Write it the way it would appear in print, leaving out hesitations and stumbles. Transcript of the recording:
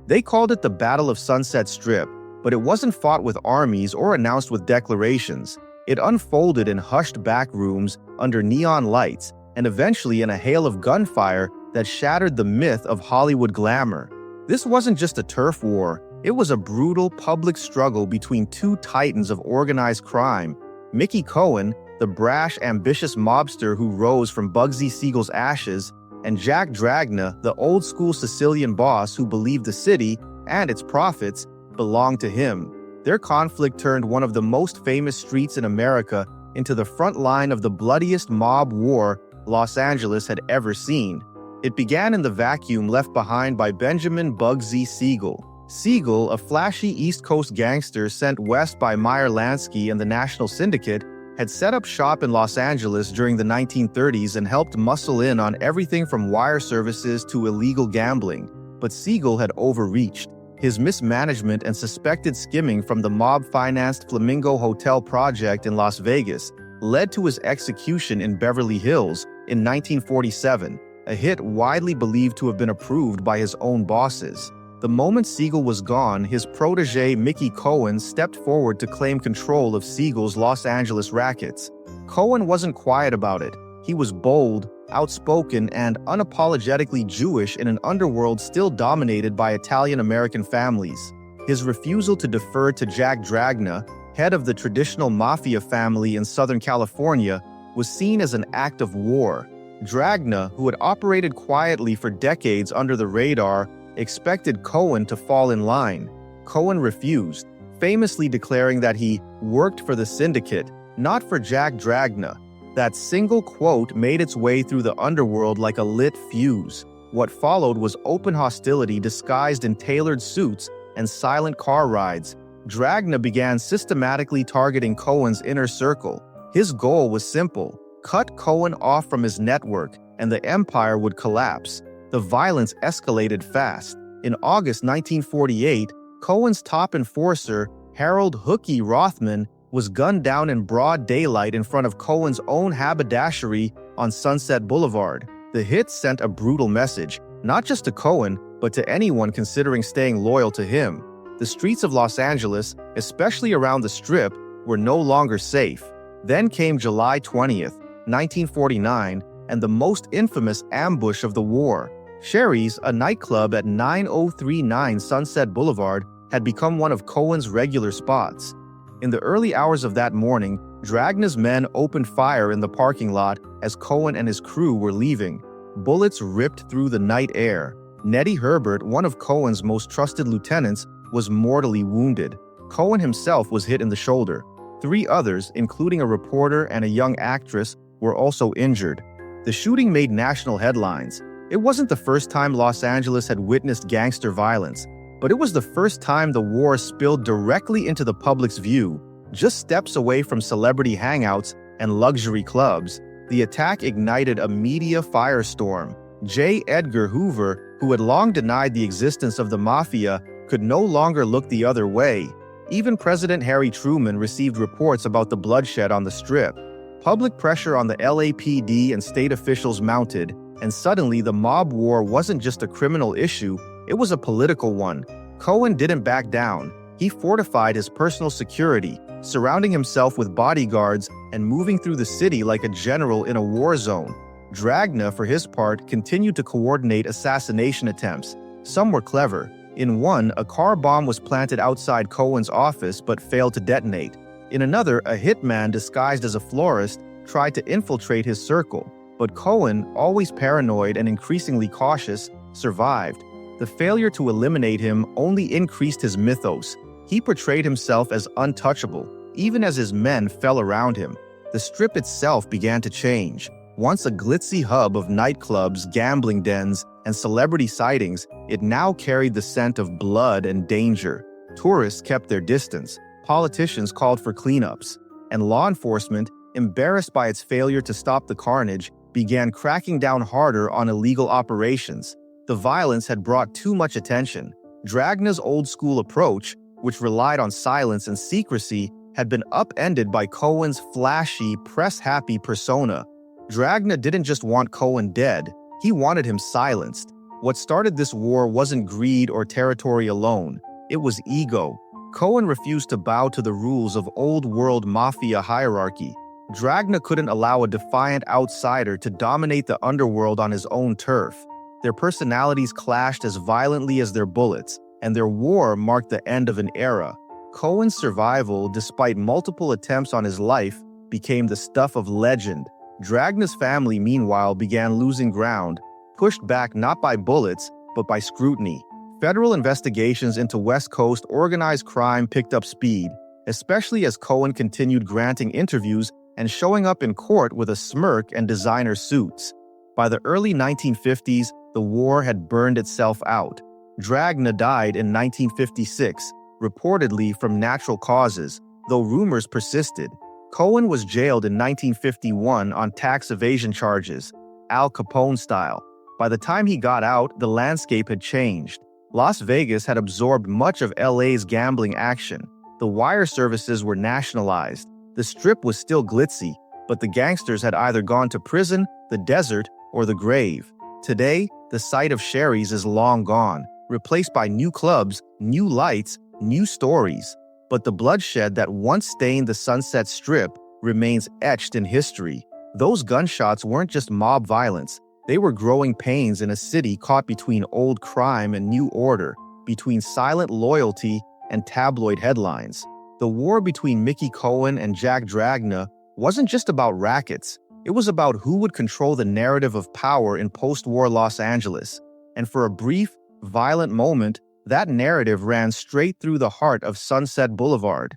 They called it the Battle of Sunset Strip, but it wasn't fought with armies or announced with declarations. It unfolded in hushed back rooms under neon lights and eventually in a hail of gunfire that shattered the myth of Hollywood glamour. This wasn't just a turf war, it was a brutal public struggle between two titans of organized crime: Mickey Cohen, the brash, ambitious mobster who rose from Bugsy Siegel's ashes, and Jack Dragna, the old-school Sicilian boss who believed the city and its profits belonged to him. Their conflict turned one of the most famous streets in America into the front line of the bloodiest mob war Los Angeles had ever seen. It began in the vacuum left behind by Benjamin Bugsy Siegel. Siegel, a flashy East Coast gangster sent west by Meyer Lansky and the National Syndicate, had set up shop in Los Angeles during the 1930s and helped muscle in on everything from wire services to illegal gambling. But Siegel had overreached. His mismanagement and suspected skimming from the mob-financed Flamingo Hotel project in Las Vegas led to his execution in Beverly Hills in 1947, a hit widely believed to have been approved by his own bosses. The moment Siegel was gone, his protege Mickey Cohen stepped forward to claim control of Siegel's Los Angeles rackets. Cohen wasn't quiet about it. He was bold, outspoken, and unapologetically Jewish in an underworld still dominated by Italian-American families. His refusal to defer to Jack Dragna, head of the traditional mafia family in Southern California, was seen as an act of war. Dragna, who had operated quietly for decades under the radar, expected Cohen to fall in line. Cohen refused, famously declaring that he worked for the syndicate, not for Jack Dragna. That single quote made its way through the underworld like a lit fuse. What followed was open hostility disguised in tailored suits and silent car rides. Dragna began systematically targeting Cohen's inner circle. His goal was simple: cut Cohen off from his network, and the empire would collapse. The violence escalated fast. In August 1948, Cohen's top enforcer, Harold "Hooky" Rothman, was gunned down in broad daylight in front of Cohen's own haberdashery on Sunset Boulevard. The hit sent a brutal message, not just to Cohen, but to anyone considering staying loyal to him. The streets of Los Angeles, especially around the Strip, were no longer safe. Then came July 20th, 1949, and the most infamous ambush of the war. Sherry's, a nightclub at 9039 Sunset Boulevard, had become one of Cohen's regular spots. In the early hours of that morning, Dragna's men opened fire in the parking lot as Cohen and his crew were leaving. Bullets ripped through the night air. Nettie Herbert, one of Cohen's most trusted lieutenants, was mortally wounded. Cohen himself was hit in the shoulder. 3 others, including a reporter and a young actress, were also injured. The shooting made national headlines. It wasn't the first time Los Angeles had witnessed gangster violence, but it was the first time the war spilled directly into the public's view. Just steps away from celebrity hangouts and luxury clubs, the attack ignited a media firestorm. J. Edgar Hoover, who had long denied the existence of the mafia, could no longer look the other way. Even President Harry Truman received reports about the bloodshed on the Strip. Public pressure on the LAPD and state officials mounted, and suddenly the mob war wasn't just a criminal issue, it was a political one. Cohen didn't back down. He fortified his personal security, surrounding himself with bodyguards and moving through the city like a general in a war zone. Dragna, for his part, continued to coordinate assassination attempts. Some were clever. In one, a car bomb was planted outside Cohen's office but failed to detonate. In another, a hitman disguised as a florist tried to infiltrate his circle. But Cohen, always paranoid and increasingly cautious, survived. The failure to eliminate him only increased his mythos. He portrayed himself as untouchable, even as his men fell around him. The Strip itself began to change. Once a glitzy hub of nightclubs, gambling dens, and celebrity sightings, it now carried the scent of blood and danger. Tourists kept their distance. Politicians called for cleanups. And law enforcement, embarrassed by its failure to stop the carnage, began cracking down harder on illegal operations. The violence had brought too much attention. Dragna's old-school approach, which relied on silence and secrecy, had been upended by Cohen's flashy, press-happy persona. Dragna didn't just want Cohen dead, he wanted him silenced. What started this war wasn't greed or territory alone, it was ego. Cohen refused to bow to the rules of old-world mafia hierarchy. Dragna couldn't allow a defiant outsider to dominate the underworld on his own turf. Their personalities clashed as violently as their bullets, and their war marked the end of an era. Cohen's survival, despite multiple attempts on his life, became the stuff of legend. Dragna's family, meanwhile, began losing ground, pushed back not by bullets, but by scrutiny. Federal investigations into West Coast organized crime picked up speed, especially as Cohen continued granting interviews and showing up in court with a smirk and designer suits. By the early 1950s, the war had burned itself out. Dragna died in 1956, reportedly from natural causes, though rumors persisted. Cohen was jailed in 1951 on tax evasion charges, Al Capone style. By the time he got out, the landscape had changed. Las Vegas had absorbed much of LA's gambling action. The wire services were nationalized. The Strip was still glitzy, but the gangsters had either gone to prison, the desert, or the grave. Today, the site of Sherry's is long gone, replaced by new clubs, new lights, new stories. But the bloodshed that once stained the Sunset Strip remains etched in history. Those gunshots weren't just mob violence. They were growing pains in a city caught between old crime and new order, between silent loyalty and tabloid headlines. The war between Mickey Cohen and Jack Dragna wasn't just about rackets. It was about who would control the narrative of power in post-war Los Angeles. And for a brief, violent moment, that narrative ran straight through the heart of Sunset Boulevard.